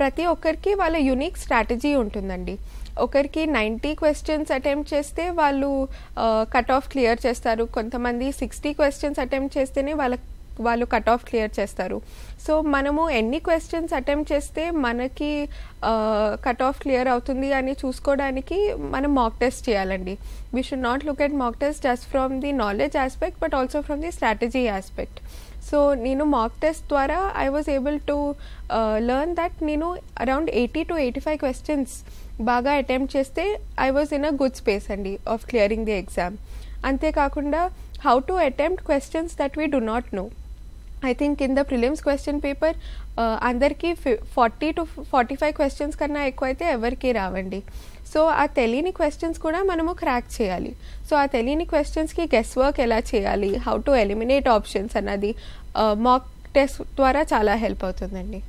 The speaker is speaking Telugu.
ప్రతి ఒక్కరికి వాళ్ళ యూనిక్ స్ట్రాటజీ ఉంటుందండి. ఒకరికి 90 క్వశ్చన్స్ అటెంప్ట్ చేస్తే వాళ్ళు కట్ ఆఫ్ క్లియర్ చేస్తారు. కొంతమంది 60 క్వశ్చన్స్ అటెంప్ట్ చేస్తేనే వాళ్ళు కట్ ఆఫ్ క్లియర్ చేస్తారు. సో మనము ఎన్ని క్వశ్చన్స్ అటెంప్ట్ చేస్తే మనకి కట్ ఆఫ్ క్లియర్ అవుతుంది అని చూసుకోవడానికి మనం మాక్ టెస్ట్ చేయాలండి. We should not look at mock test just from the knowledge aspect but also from the strategy aspect. So నేను మాక్ టెస్ట్ ద్వారా I was able to learn that నేను అరౌండ్ 80 to 85 క్వశ్చన్స్ బాగా అటెంప్ట్ చేస్తే I was in a good space అండి ఆఫ్ క్లియరింగ్ ది ఎగ్జామ్. అంతేకాకుండా how to attempt questions that we do not know. I think in the prelims question paper అందరికి 40 to 45 క్వశ్చన్స్ కన్నా ఎక్కువైతే ఎవరికి రావండి. సో ఆ తెలియని క్వశ్చన్స్ కూడా మనము క్రాక్ చేయాలి. సో ఆ తెలియని క్వశ్చన్స్కి గెస్ వర్క్ ఎలా చేయాలి, హౌ టు ఎలిమినేట్ ఆప్షన్స్ అన్నది మాక్ టెస్ట్ ద్వారా చాలా హెల్ప్ అవుతుందండి.